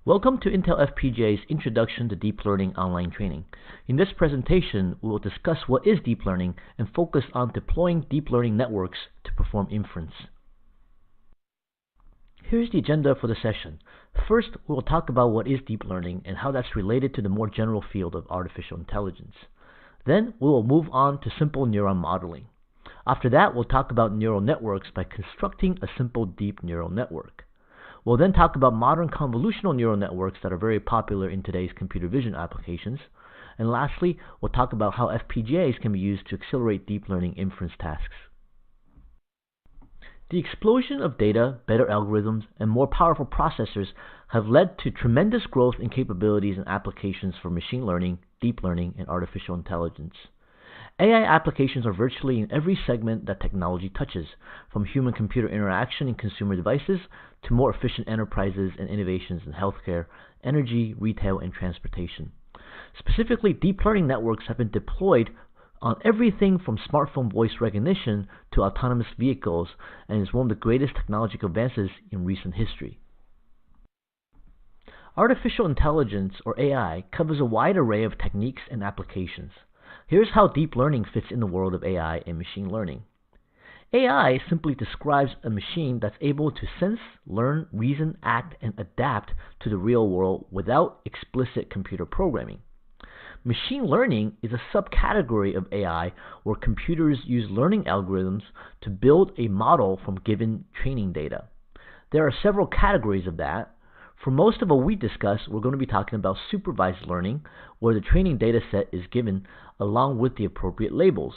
Welcome to Intel FPGA's Introduction to Deep Learning online training. In this presentation, we will discuss what is deep learning and focus on deploying deep learning networks to perform inference. Here's the agenda for the session. First, we will talk about what is deep learning and how that's related to the more general field of artificial intelligence. Then, we will move on to simple neuron modeling. After that, we'll talk about neural networks by constructing a simple deep neural network. We'll then talk about modern convolutional neural networks that are very popular in today's computer vision applications. And lastly, we'll talk about how FPGAs can be used to accelerate deep learning inference tasks. The explosion of data, better algorithms, and more powerful processors have led to tremendous growth in capabilities and applications for machine learning, deep learning, and artificial intelligence. AI applications are virtually in every segment that technology touches, from human-computer interaction in consumer devices to more efficient enterprises and innovations in healthcare, energy, retail, and transportation. Specifically, deep learning networks have been deployed on everything from smartphone voice recognition to autonomous vehicles and is one of the greatest technological advances in recent history. Artificial intelligence, or AI, covers a wide array of techniques and applications. Here's how deep learning fits in the world of AI and machine learning. AI simply describes a machine that's able to sense, learn, reason, act, and adapt to the real world without explicit computer programming. Machine learning is a subcategory of AI where computers use learning algorithms to build a model from given training data. There are several categories of that. For most of what we discuss, we're going to be talking about supervised learning, where the training data set is given along with the appropriate labels.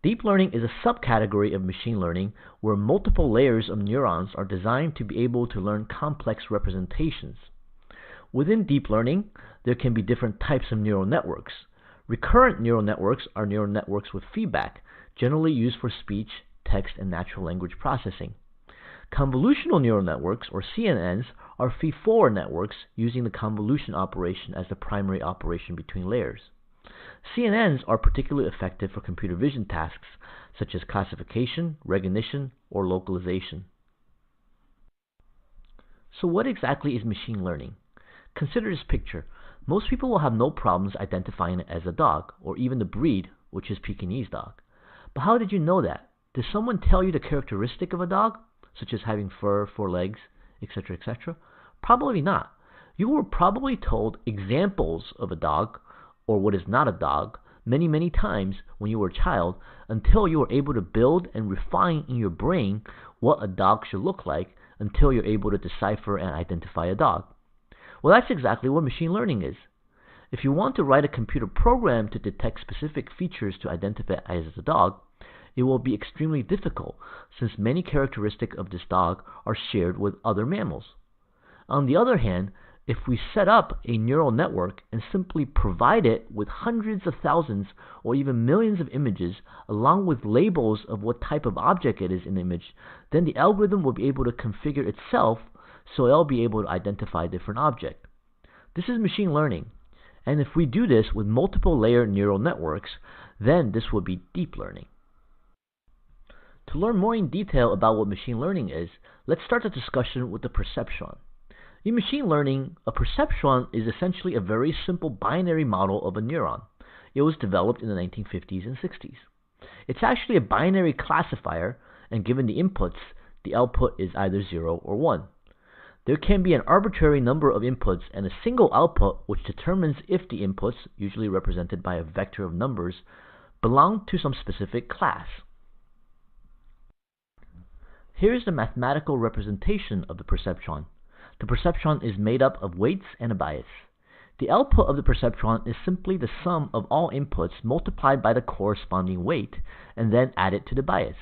Deep learning is a subcategory of machine learning where multiple layers of neurons are designed to be able to learn complex representations. Within deep learning, there can be different types of neural networks. Recurrent neural networks are neural networks with feedback, generally used for speech, text, and natural language processing. Convolutional neural networks, or CNNs, are feed-forward networks using the convolution operation as the primary operation between layers. CNNs are particularly effective for computer vision tasks such as classification, recognition, or localization. So what exactly is machine learning? Consider this picture. Most people will have no problems identifying it as a dog, or even the breed, which is Pekingese dog. But how did you know that? Did someone tell you the characteristic of a dog, such as having fur, 4 legs, etc., etc.? Probably not. You were probably told examples of a dog, or what is not a dog, many times when you were a child, until you were able to build and refine in your brain what a dog should look like, until you're able to decipher and identify a dog. Well, that's exactly what machine learning is. If you want to write a computer program to detect specific features to identify it as a dog, it will be extremely difficult since many characteristics of this dog are shared with other mammals. On the other hand, if we set up a neural network and simply provide it with hundreds of thousands or even millions of images along with labels of what type of object it is in the image, then the algorithm will be able to configure itself so it'll be able to identify a different object. This is machine learning. And if we do this with multiple layer neural networks, then this would be deep learning. To learn more in detail about what machine learning is, let's start the discussion with the perceptron. In machine learning, a perceptron is essentially a very simple binary model of a neuron. It was developed in the 1950s and 60s. It's actually a binary classifier, and given the inputs, the output is either 0 or 1. There can be an arbitrary number of inputs and a single output which determines if the inputs, usually represented by a vector of numbers, belong to some specific class. Here is the mathematical representation of the perceptron. The perceptron is made up of weights and a bias. The output of the perceptron is simply the sum of all inputs multiplied by the corresponding weight and then added to the bias.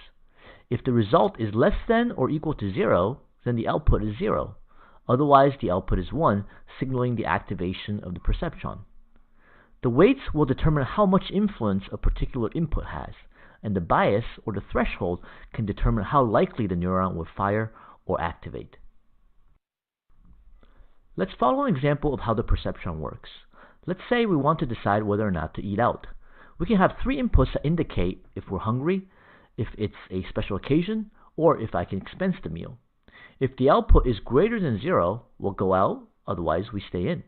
If the result is less than or equal to 0, then the output is 0. Otherwise, the output is 1, signaling the activation of the perceptron. The weights will determine how much influence a particular input has, and the bias, or the threshold, can determine how likely the neuron will fire or activate. Let's follow an example of how the perceptron works. Let's say we want to decide whether or not to eat out. We can have 3 inputs that indicate if we're hungry, if it's a special occasion, or if I can expense the meal. If the output is greater than 0, we'll go out, otherwise we stay in.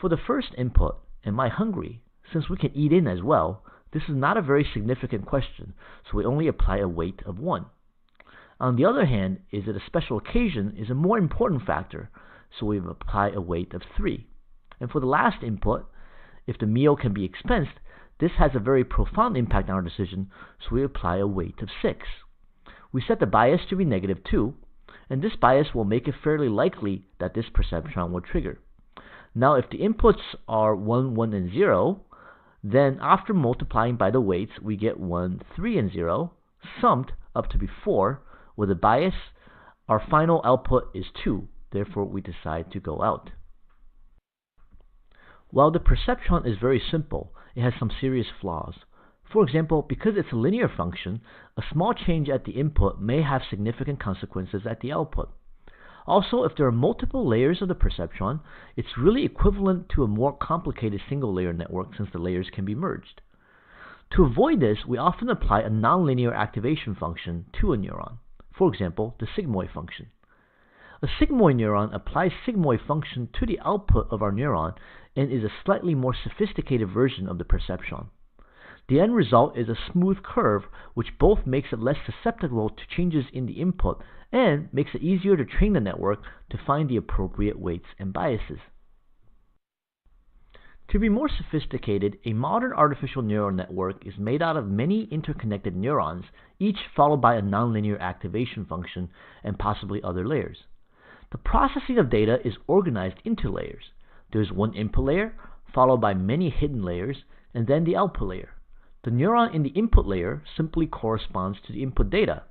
For the first input, am I hungry? Since we can eat in as well, this is not a very significant question, so we only apply a weight of 1. On the other hand, is it a special occasion is a more important factor, so we apply a weight of 3. And for the last input, if the meal can be expensed, this has a very profound impact on our decision, so we apply a weight of 6. We set the bias to be -2, and this bias will make it fairly likely that this perceptron will trigger. Now, if the inputs are 1, 1, and 0, then after multiplying by the weights, we get 1, 3, and 0, summed up to be 4. With a bias, our final output is 2, therefore we decide to go out. While the perceptron is very simple, it has some serious flaws. For example, because it's a linear function, a small change at the input may have significant consequences at the output. Also, if there are multiple layers of the perceptron, it's really equivalent to a more complicated single-layer network since the layers can be merged. To avoid this, we often apply a nonlinear activation function to a neuron. For example, the sigmoid function. A sigmoid neuron applies sigmoid function to the output of our neuron and is a slightly more sophisticated version of the perceptron. The end result is a smooth curve, which both makes it less susceptible to changes in the input and makes it easier to train the network to find the appropriate weights and biases. To be more sophisticated, a modern artificial neural network is made out of many interconnected neurons, each followed by a nonlinear activation function and possibly other layers. The processing of data is organized into layers. There's one input layer, followed by many hidden layers, and then the output layer. The neuron in the input layer simply corresponds to the input data.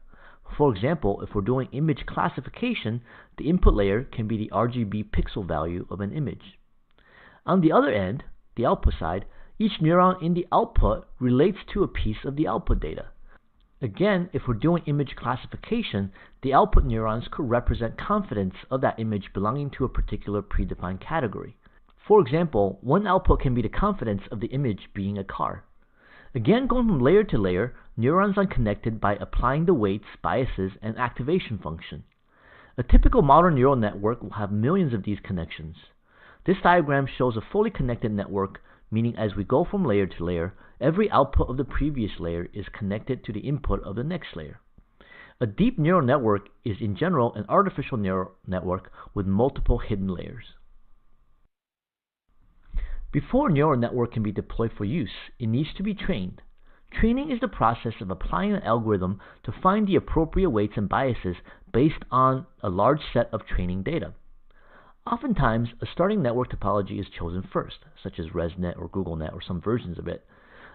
For example, if we're doing image classification, the input layer can be the RGB pixel value of an image. On the other end, the output side, each neuron in the output relates to a piece of the output data. Again, if we're doing image classification, the output neurons could represent confidence of that image belonging to a particular predefined category. For example, one output can be the confidence of the image being a car. Again, going from layer to layer, neurons are connected by applying the weights, biases, and activation function. A typical modern neural network will have millions of these connections. This diagram shows a fully connected network, meaning as we go from layer to layer, every output of the previous layer is connected to the input of the next layer. A deep neural network is in general an artificial neural network with multiple hidden layers. Before a neural network can be deployed for use, it needs to be trained. Training is the process of applying an algorithm to find the appropriate weights and biases based on a large set of training data. Oftentimes, a starting network topology is chosen first, such as ResNet or GoogleNet or some versions of it.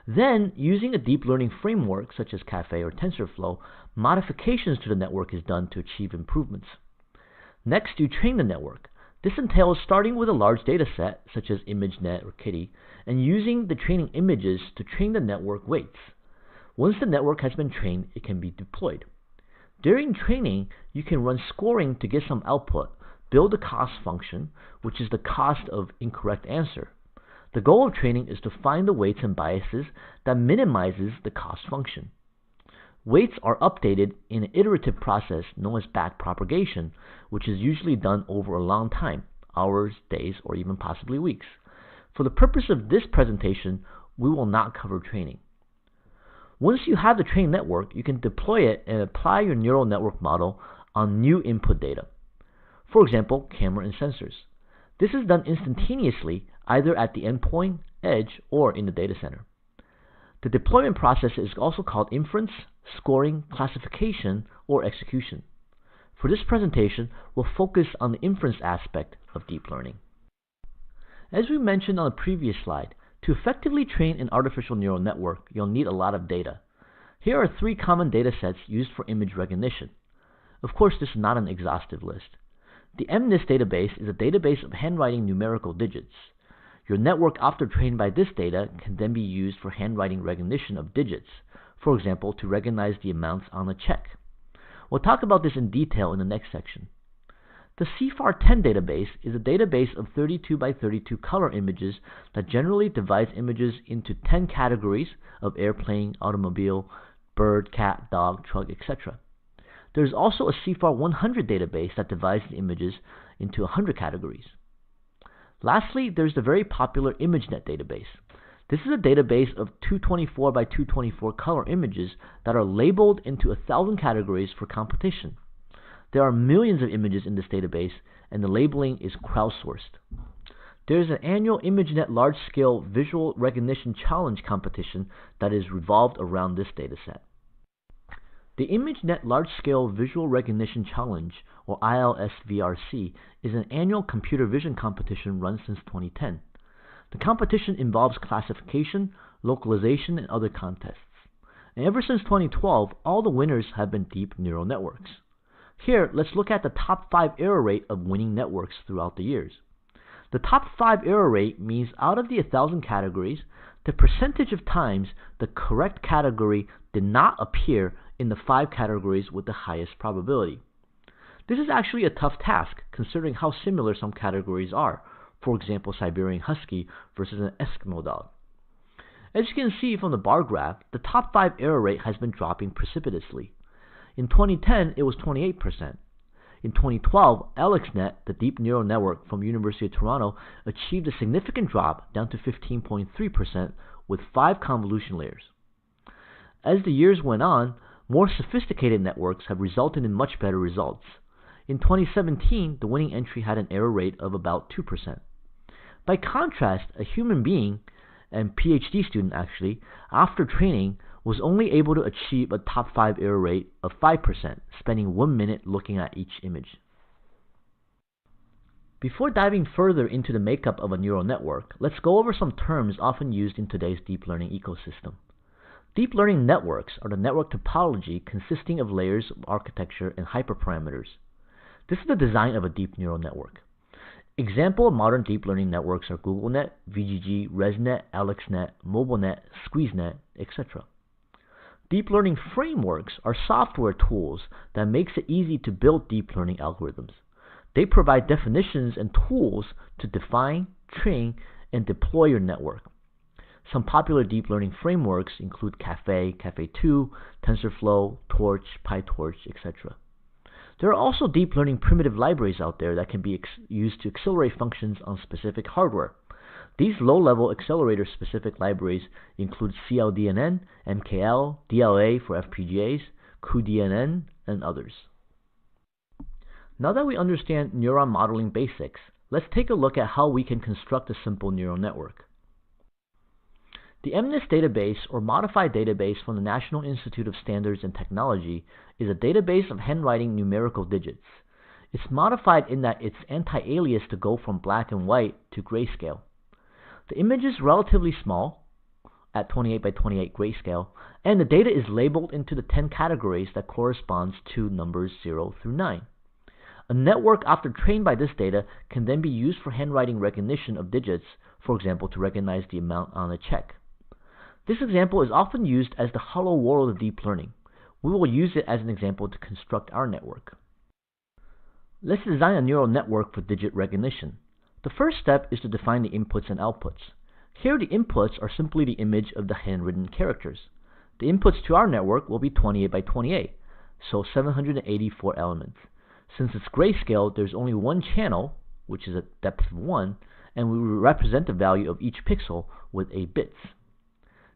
Then, using a deep learning framework such as Caffe or TensorFlow, modifications to the network is done to achieve improvements. Next, you train the network. This entails starting with a large data set, such as ImageNet or Kitty, and using the training images to train the network weights. Once the network has been trained, it can be deployed. During training, you can run scoring to get some output, build a cost function, which is the cost of incorrect answer. The goal of training is to find the weights and biases that minimizes the cost function. Weights are updated in an iterative process known as backpropagation, which is usually done over a long time, hours, days, or even possibly weeks. For the purpose of this presentation, we will not cover training. Once you have the trained network, you can deploy it and apply your neural network model on new input data. For example, camera and sensors. This is done instantaneously, either at the endpoint, edge, or in the data center. The deployment process is also called inference, scoring, classification, or execution. For this presentation, we'll focus on the inference aspect of deep learning. As we mentioned on the previous slide, to effectively train an artificial neural network, you'll need a lot of data. Here are 3 common data sets used for image recognition. Of course, this is not an exhaustive list. The MNIST database is a database of handwriting numerical digits. Your network, after trained by this data, can then be used for handwriting recognition of digits, for example, to recognize the amounts on a check. We'll talk about this in detail in the next section. The CFAR10 database is a database of 32 by 32 color images that generally divides images into 10 categories of airplane, automobile, bird, cat, dog, truck, etc. There is also a CFAR100 database that divides the images into 100 categories. Lastly, there's the very popular ImageNet database. This is a database of 224 by 224 color images that are labeled into 1,000 categories for competition. There are millions of images in this database, and the labeling is crowdsourced. There is an annual ImageNet Large-Scale Visual Recognition Challenge competition that is revolved around this dataset. The ImageNet Large-Scale Visual Recognition Challenge, or ILSVRC, is an annual computer vision competition run since 2010. The competition involves classification, localization, and other contests. And ever since 2012, all the winners have been deep neural networks. Here, let's look at the top 5 error rate of winning networks throughout the years. The top 5 error rate means out of the 1,000 categories, the percentage of times the correct category did not appear in the 5 categories with the highest probability. This is actually a tough task, considering how similar some categories are. For example, Siberian Husky versus an Eskimo dog. As you can see from the bar graph, the top 5 error rate has been dropping precipitously. In 2010, it was 28%. In 2012, AlexNet, the deep neural network from University of Toronto, achieved a significant drop down to 15.3% with 5 convolution layers. As the years went on, more sophisticated networks have resulted in much better results. In 2017, the winning entry had an error rate of about 2%. By contrast, a human being, and PhD student actually, after training, was only able to achieve a top 5 error rate of 5%, spending 1 minute looking at each image. Before diving further into the makeup of a neural network, let's go over some terms often used in today's deep learning ecosystem. Deep learning networks are the network topology consisting of layers of architecture and hyperparameters. This is the design of a deep neural network. Example of modern deep learning networks are GoogleNet, VGG, ResNet, AlexNet, MobileNet, SqueezeNet, etc. Deep learning frameworks are software tools that makes it easy to build deep learning algorithms. They provide definitions and tools to define, train, and deploy your network. Some popular deep learning frameworks include Caffe, Caffe2, TensorFlow, Torch, PyTorch, etc. There are also deep learning primitive libraries out there that can be used to accelerate functions on specific hardware. These low-level accelerator-specific libraries include CLDNN, MKL, DLA for FPGAs, cuDNN, and others. Now that we understand neuron modeling basics, let's take a look at how we can construct a simple neural network. The MNIST database, or modified database from the National Institute of Standards and Technology, is a database of handwriting numerical digits. It's modified in that it's anti-alias to go from black and white to grayscale. The image is relatively small, at 28 by 28 grayscale, and the data is labeled into the 10 categories that corresponds to numbers 0 through 9. A network after trained by this data can then be used for handwriting recognition of digits, for example to recognize the amount on a check. This example is often used as the hello world of deep learning. We will use it as an example to construct our network. Let's design a neural network for digit recognition. The first step is to define the inputs and outputs. Here the inputs are simply the image of the handwritten characters. The inputs to our network will be 28 by 28, so 784 elements. Since it's grayscale, there's only one channel, which is a depth of 1, and we will represent the value of each pixel with 8 bits.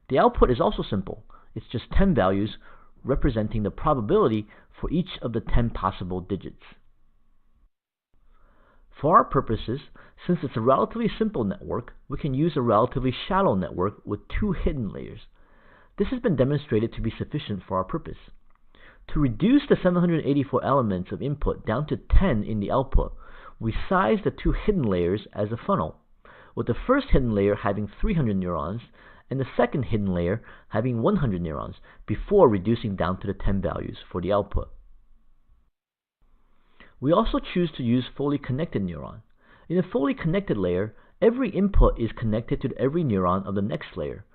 The output is also simple. It's just 10 values representing the probability for each of the 10 possible digits. For our purposes, since it's a relatively simple network, we can use a relatively shallow network with 2 hidden layers. This has been demonstrated to be sufficient for our purpose. To reduce the 784 elements of input down to 10 in the output, we size the 2 hidden layers as a funnel, with the first hidden layer having 300 neurons and the second hidden layer having 100 neurons before reducing down to the 10 values for the output. We also choose to use fully connected neuron. In a fully connected layer, every input is connected to every neuron of the next layer,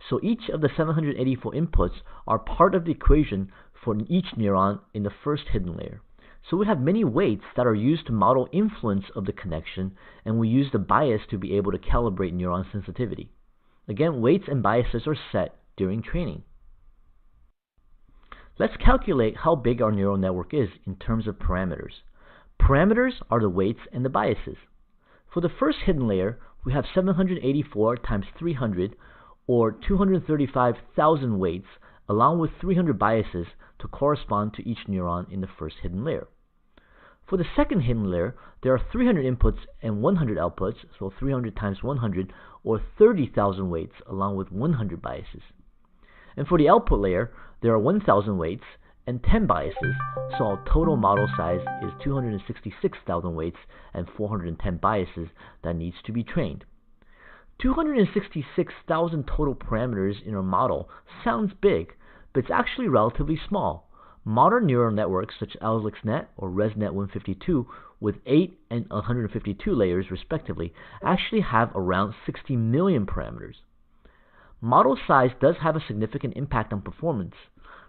so each of the 784 inputs are part of the equation for each neuron in the first hidden layer. So we have many weights that are used to model influence of the connection, and we use the bias to be able to calibrate neuron sensitivity. Again, weights and biases are set during training. Let's calculate how big our neural network is in terms of parameters. Parameters are the weights and the biases. For the first hidden layer, we have 784 times 300, or 235,000 weights, along with 300 biases to correspond to each neuron in the first hidden layer. For the second hidden layer, there are 300 inputs and 100 outputs, so 300 times 100, or 30,000 weights, along with 100 biases. And for the output layer, there are 1,000 weights and 10 biases, so our total model size is 266,000 weights and 410 biases that needs to be trained. 266,000 total parameters in our model sounds big, but it's actually relatively small. Modern neural networks such as AlexNet or ResNet 152 with 8 and 152 layers respectively actually have around 60 million parameters. Model size does have a significant impact on performance.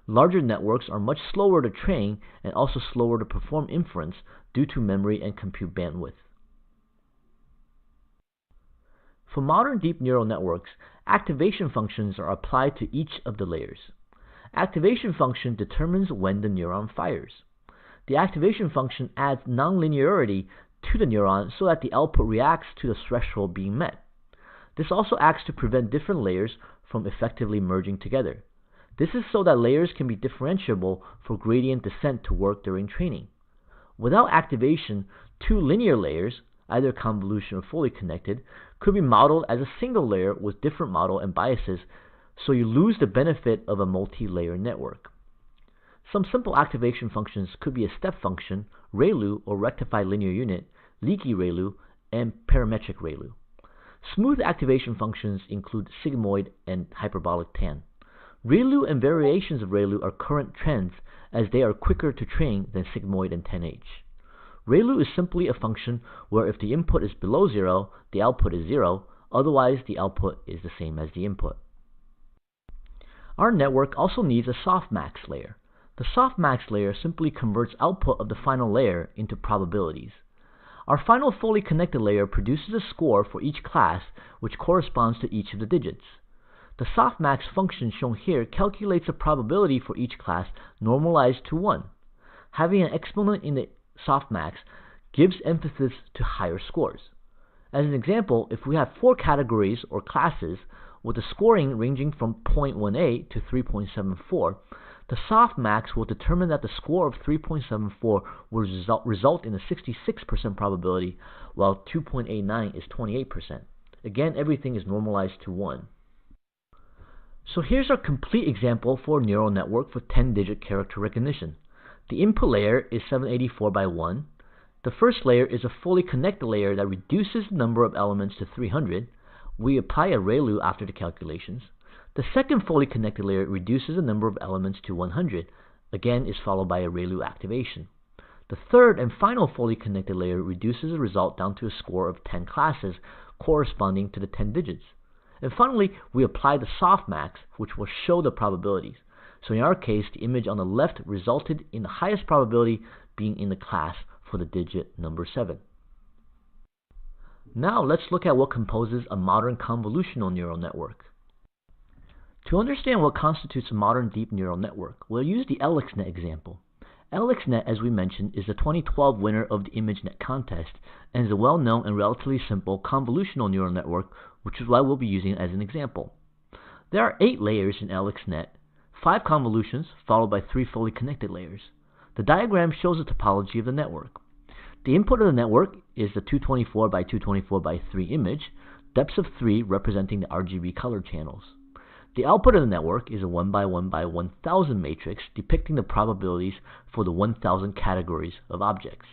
Larger networks are much slower to train and also slower to perform inference due to memory and compute bandwidth. For modern deep neural networks, activation functions are applied to each of the layers. Activation function determines when the neuron fires. The activation function adds nonlinearity to the neuron so that the output reacts to the threshold being met. This also acts to prevent different layers from effectively merging together. This is so that layers can be differentiable for gradient descent to work during training. Without activation, two linear layers, either convolution or fully connected, could be modeled as a single layer with different model and biases, so you lose the benefit of a multi-layer network. Some simple activation functions could be a step function, ReLU or rectified linear unit, leaky ReLU, and parametric ReLU. Smooth activation functions include sigmoid and hyperbolic tan. ReLU and variations of ReLU are current trends as they are quicker to train than sigmoid and tan-H. ReLU is simply a function where if the input is below 0, the output is 0, otherwise the output is the same as the input. Our network also needs a softmax layer. The softmax layer simply converts output of the final layer into probabilities. Our final fully connected layer produces a score for each class which corresponds to each of the digits. The softmax function shown here calculates a probability for each class normalized to 1. Having an exponent in the softmax gives emphasis to higher scores. As an example, if we have 4 categories or classes with the scoring ranging from 0.18 to 3.74, the softmax will determine that the score of 3.74 will result in a 66% probability, while 2.89 is 28%. Again, everything is normalized to 1. So here's our complete example for a neural network with 10-digit character recognition. The input layer is 784 by 1. The first layer is a fully connected layer that reduces the number of elements to 300. We apply a ReLU after the calculations. The second fully connected layer reduces the number of elements to 100. Again, is followed by a ReLU activation. The third and final fully connected layer reduces the result down to a score of 10 classes corresponding to the 10 digits. And finally, we apply the softmax, which will show the probabilities. So in our case, the image on the left resulted in the highest probability being in the class for the digit number 7. Now let's look at what composes a modern convolutional neural network. To understand what constitutes a modern deep neural network, we'll use the AlexNet example. AlexNet, as we mentioned, is the 2012 winner of the ImageNet contest and is a well-known and relatively simple convolutional neural network, which is why we'll be using it as an example. There are 8 layers in AlexNet, 5 convolutions followed by 3 fully connected layers. The diagram shows the topology of the network. The input of the network is the 224 by 224 by 3 image, depths of 3 representing the RGB color channels. The output of the network is a 1 by 1 by 1000 matrix depicting the probabilities for the 1000 categories of objects.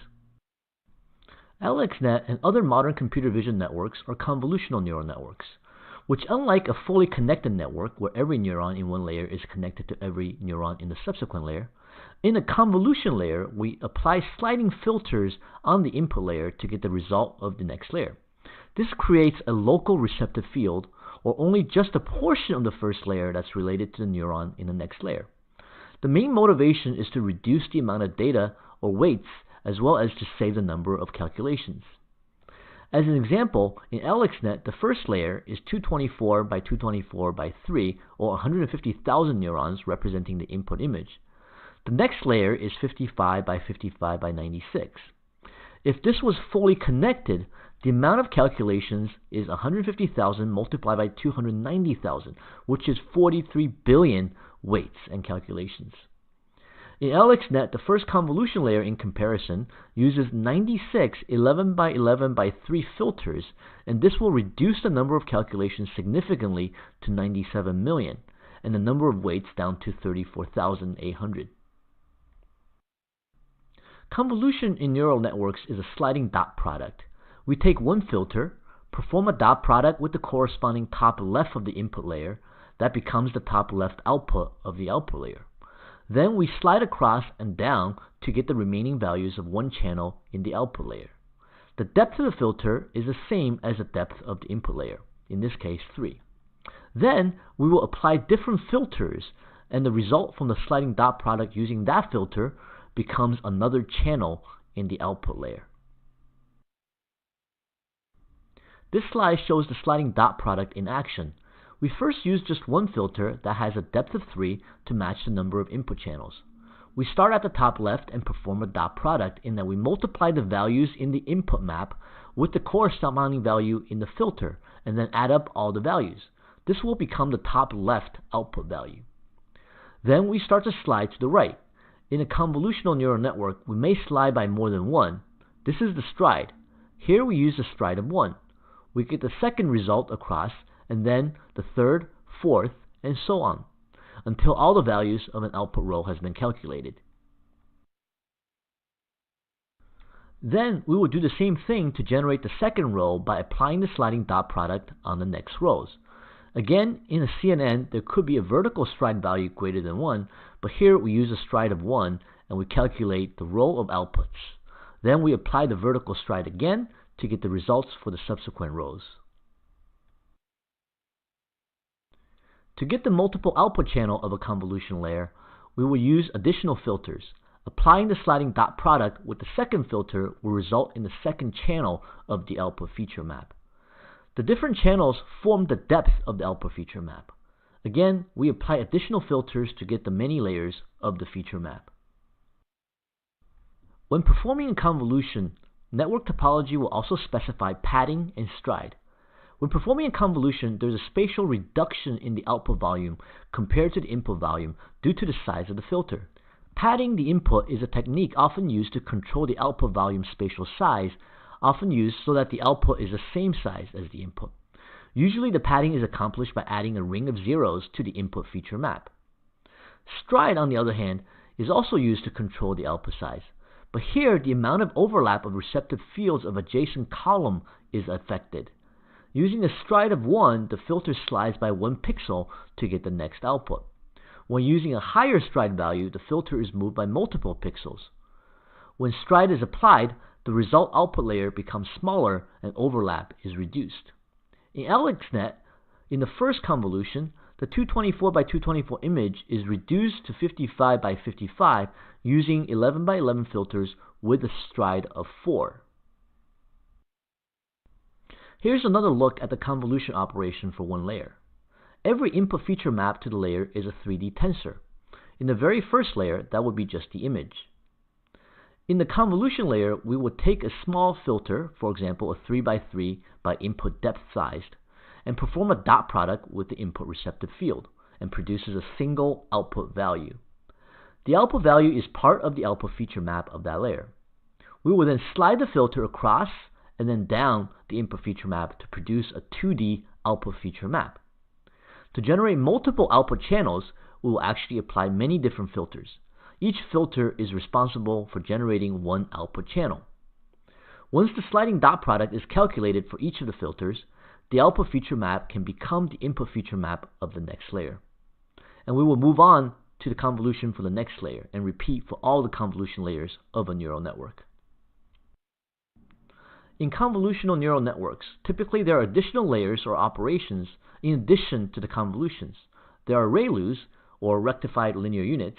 AlexNet and other modern computer vision networks are convolutional neural networks, which, unlike a fully connected network where every neuron in one layer is connected to every neuron in the subsequent layer, in the convolution layer we apply sliding filters on the input layer to get the result of the next layer. This creates a local receptive field, or only just a portion of the first layer that's related to the neuron in the next layer. The main motivation is to reduce the amount of data or weights as well as to save the number of calculations. As an example, in AlexNet, the first layer is 224 by 224 by 3, or 150,000 neurons representing the input image. The next layer is 55 by 55 by 96. If this was fully connected, The amount of calculations is 150,000 multiplied by 290,000, which is 43 billion weights and calculations. In AlexNet, the first convolution layer in comparison uses 96 11 by 11 by 3 filters, and this will reduce the number of calculations significantly to 97 million, and the number of weights down to 34,800. Convolution in neural networks is a sliding dot product. We take one filter, perform a dot product with the corresponding top left of the input layer. That becomes the top left output of the output layer. Then we slide across and down to get the remaining values of one channel in the output layer. The depth of the filter is the same as the depth of the input layer, in this case 3. Then we will apply different filters, and the result from the sliding dot product using that filter becomes another channel in the output layer. This slide shows the sliding dot product in action. We first use just one filter that has a depth of 3 to match the number of input channels. We start at the top left and perform a dot product in that we multiply the values in the input map with the corresponding value in the filter and then add up all the values. This will become the top left output value. Then we start to slide to the right. In a convolutional neural network, we may slide by more than one. This is the stride. Here we use the stride of 1. We get the second result across, and then the third, fourth, and so on, until all the values of an output row has been calculated. Then we will do the same thing to generate the second row by applying the sliding dot product on the next rows. Again, in a CNN, there could be a vertical stride value greater than 1, but here we use a stride of 1 and we calculate the row of outputs. Then we apply the vertical stride again to get the results for the subsequent rows. To get the multiple output channel of a convolution layer, we will use additional filters. Applying the sliding dot product with the second filter will result in the second channel of the output feature map. The different channels form the depth of the output feature map. Again, we apply additional filters to get the many layers of the feature map. When performing a convolution, network topology will also specify padding and stride. When performing a convolution, there is a spatial reduction in the output volume compared to the input volume due to the size of the filter. Padding the input is a technique often used to control the output volume spatial size, often used so that the output is the same size as the input. Usually the padding is accomplished by adding a ring of zeros to the input feature map. Stride, on the other hand, is also used to control the output size, but here the amount of overlap of receptive fields of adjacent column is affected. Using a stride of 1, the filter slides by 1 pixel to get the next output. When using a higher stride value, the filter is moved by multiple pixels. When stride is applied, the result output layer becomes smaller and overlap is reduced. In AlexNet, in the first convolution, the 224 by 224 image is reduced to 55 by 55 using 11 by 11 filters with a stride of 4. Here's another look at the convolution operation for one layer. Every input feature map to the layer is a 3D tensor. In the very first layer, that would be just the image. In the convolution layer, we would take a small filter, for example a 3 by 3 by input depth sized, and perform a dot product with the input receptive field, and produces a single output value. The output value is part of the output feature map of that layer. We will then slide the filter across and then down the input feature map to produce a 2D output feature map. To generate multiple output channels, we will actually apply many different filters. Each filter is responsible for generating one output channel. Once the sliding dot product is calculated for each of the filters, the output feature map can become the input feature map of the next layer. And we will move on to the convolution for the next layer and repeat for all the convolution layers of a neural network. In convolutional neural networks, typically there are additional layers or operations in addition to the convolutions. There are ReLUs, or rectified linear units,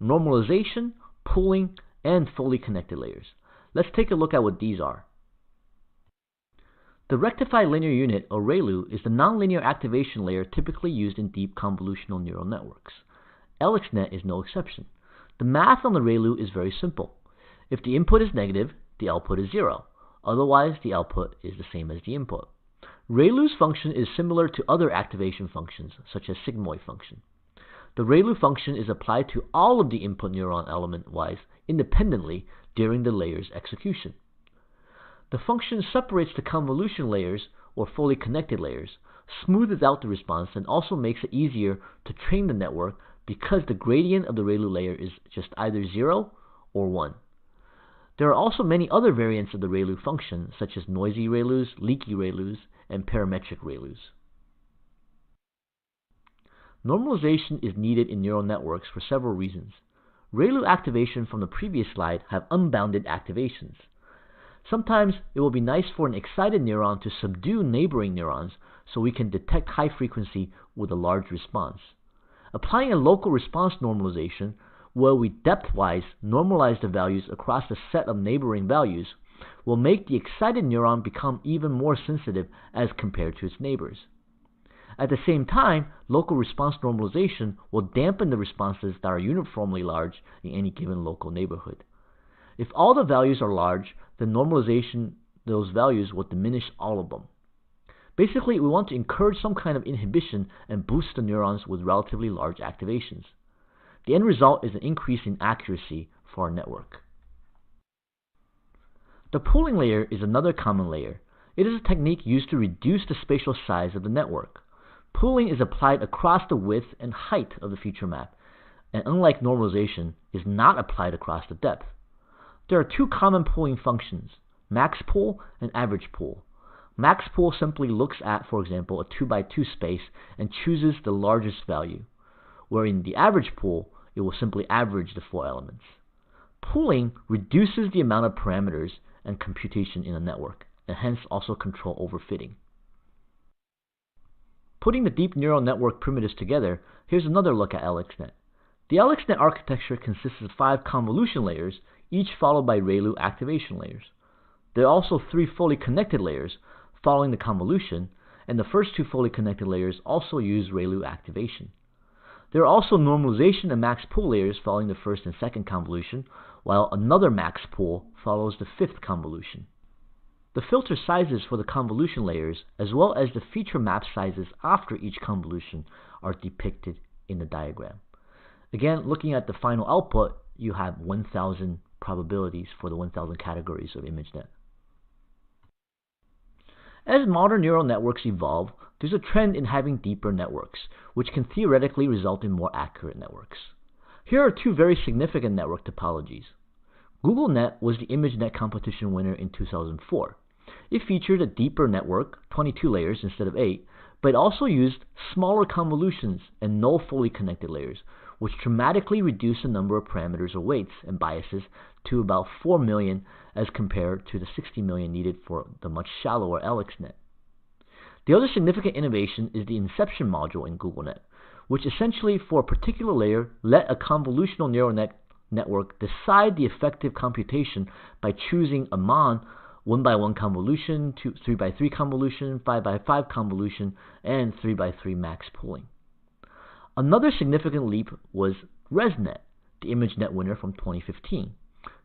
normalization, pooling, and fully connected layers. Let's take a look at what these are. The rectified linear unit, or ReLU, is the nonlinear activation layer typically used in deep convolutional neural networks. AlexNet is no exception. The math on the ReLU is very simple. If the input is negative, the output is 0. Otherwise, the output is the same as the input. ReLU's function is similar to other activation functions, such as sigmoid function. The ReLU function is applied to all of the input neuron element-wise independently during the layer's execution. The function separates the convolution layers, or fully connected layers, smoothes out the response, and also makes it easier to train the network because the gradient of the ReLU layer is just either 0 or 1. There are also many other variants of the ReLU function, such as noisy ReLUs, leaky ReLUs, and parametric ReLUs. Normalization is needed in neural networks for several reasons. ReLU activation from the previous slide have unbounded activations. Sometimes it will be nice for an excited neuron to subdue neighboring neurons so we can detect high frequency with a large response. Applying a local response normalization, where we depth-wise normalize the values across a set of neighboring values, will make the excited neuron become even more sensitive as compared to its neighbors. At the same time, local response normalization will dampen the responses that are uniformly large in any given local neighborhood. If all the values are large, then normalization, those values will diminish all of them. Basically, we want to encourage some kind of inhibition and boost the neurons with relatively large activations. The end result is an increase in accuracy for our network. The pooling layer is another common layer. It is a technique used to reduce the spatial size of the network. Pooling is applied across the width and height of the feature map, and unlike normalization, is not applied across the depth. There are two common pooling functions, max pool and average pool. Max pool simply looks at, for example, a 2x2 space and chooses the largest value, where in the average pool, it will simply average the 4 elements. Pooling reduces the amount of parameters and computation in a network, and hence also control overfitting. Putting the deep neural network primitives together, here's another look at AlexNet. The AlexNet architecture consists of 5 convolution layers, each followed by ReLU activation layers. There are also 3 fully connected layers following the convolution, and the first 2 fully connected layers also use ReLU activation. There are also normalization and max pool layers following the first and second convolution, while another max pool follows the 5th convolution. The filter sizes for the convolution layers, as well as the feature map sizes after each convolution, are depicted in the diagram. Again, looking at the final output, you have 1,000 probabilities for the 1,000 categories of ImageNet. As modern neural networks evolve, there's a trend in having deeper networks, which can theoretically result in more accurate networks. Here are 2 very significant network topologies. GoogleNet was the ImageNet competition winner in 2004. It featured a deeper network, 22 layers instead of 8, but it also used smaller convolutions and no fully connected layers, which dramatically reduced the number of parameters or weights and biases to about 4 million as compared to the 60 million needed for the much shallower AlexNet. The other significant innovation is the inception module in GoogleNet, which essentially for a particular layer let a convolutional neural network decide the effective computation by choosing a 1x1 convolution, 3x3 convolution, 5x5 convolution, and 3x3 max pooling. Another significant leap was ResNet, the ImageNet winner from 2015.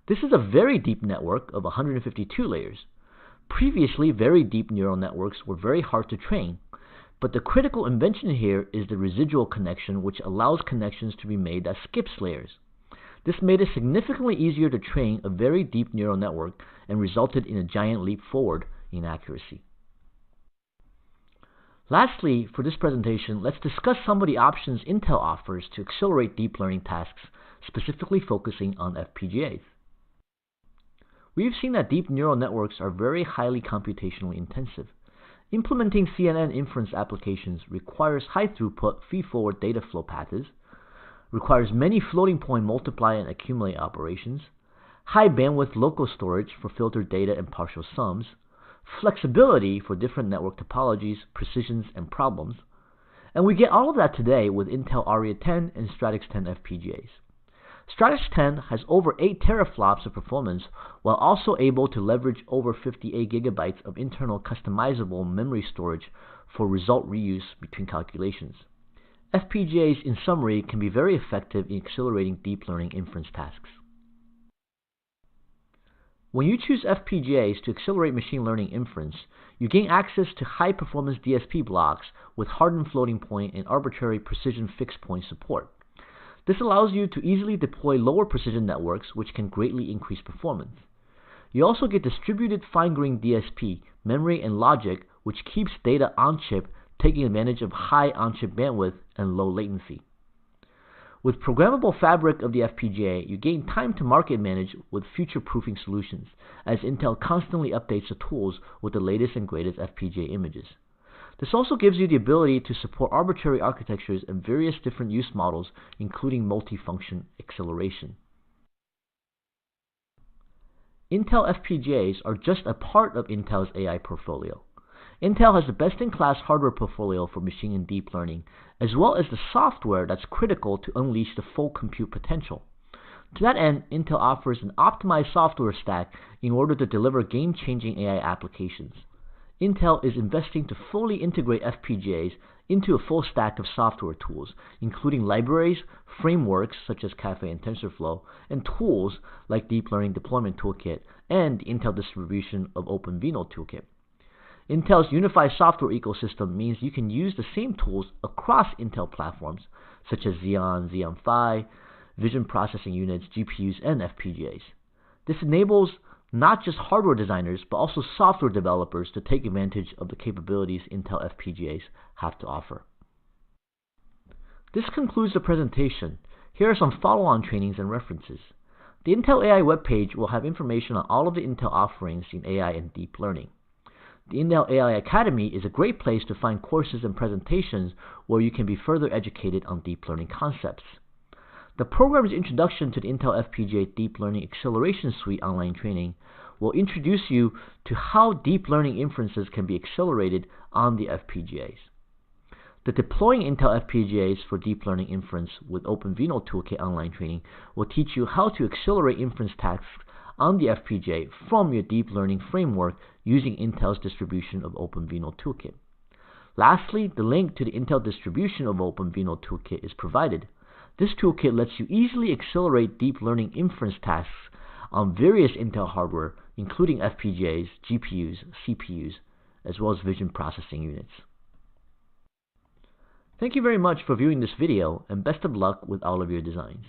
This is a very deep network of 152 layers. Previously, very deep neural networks were very hard to train, but the critical invention here is the residual connection, which allows connections to be made that skips layers. This made it significantly easier to train a very deep neural network and resulted in a giant leap forward in accuracy. Lastly, for this presentation, let's discuss some of the options Intel offers to accelerate deep learning tasks, specifically focusing on FPGAs. We've seen that deep neural networks are very highly computationally intensive. Implementing CNN inference applications requires high-throughput feed-forward data flow paths, requires many floating-point multiply and accumulate operations, high-bandwidth local storage for filtered data and partial sums, flexibility for different network topologies, precisions, and problems, and we get all of that today with Intel Aria 10 and Stratix 10 FPGAs. Stratix 10 has over 8 teraflops of performance while also able to leverage over 58 gigabytes of internal customizable memory storage for result reuse between calculations. FPGAs, in summary, can be very effective in accelerating deep learning inference tasks. When you choose FPGAs to accelerate machine learning inference, you gain access to high-performance DSP blocks with hardened floating point and arbitrary precision fixed point support. This allows you to easily deploy lower precision networks, which can greatly increase performance. You also get distributed fine-grained DSP, memory, and logic, which keeps data on-chip, taking advantage of high on-chip bandwidth and low latency. With programmable fabric of the FPGA, you gain time to market advantage with future-proofing solutions, as Intel constantly updates the tools with the latest and greatest FPGA images. This also gives you the ability to support arbitrary architectures and various different use models, including multifunction acceleration. Intel FPGAs are just a part of Intel's AI portfolio. Intel has the best-in-class hardware portfolio for machine and deep learning, as well as the software that's critical to unleash the full compute potential. To that end, Intel offers an optimized software stack in order to deliver game-changing AI applications. Intel is investing to fully integrate FPGAs into a full stack of software tools, including libraries, frameworks such as Caffe and TensorFlow, and tools like Deep Learning Deployment Toolkit and the Intel distribution of OpenVINO Toolkit. Intel's unified software ecosystem means you can use the same tools across Intel platforms, such as Xeon, Xeon Phi, vision processing units, GPUs, and FPGAs. This enables not just hardware designers, but also software developers to take advantage of the capabilities Intel FPGAs have to offer. This concludes the presentation. Here are some follow-on trainings and references. The Intel AI webpage will have information on all of the Intel offerings in AI and deep learning. The Intel AI Academy is a great place to find courses and presentations where you can be further educated on deep learning concepts. The program's introduction to the Intel FPGA Deep Learning Acceleration Suite online training will introduce you to how deep learning inferences can be accelerated on the FPGAs. The Deploying Intel FPGAs for Deep Learning Inference with OpenVINO Toolkit online training will teach you how to accelerate inference tasks on the FPGA from your deep learning framework using Intel's distribution of OpenVINO Toolkit. Lastly, the link to the Intel distribution of OpenVINO Toolkit is provided. This toolkit lets you easily accelerate deep learning inference tasks on various Intel hardware, including FPGAs, GPUs, CPUs, as well as vision processing units. Thank you very much for viewing this video, and best of luck with all of your designs.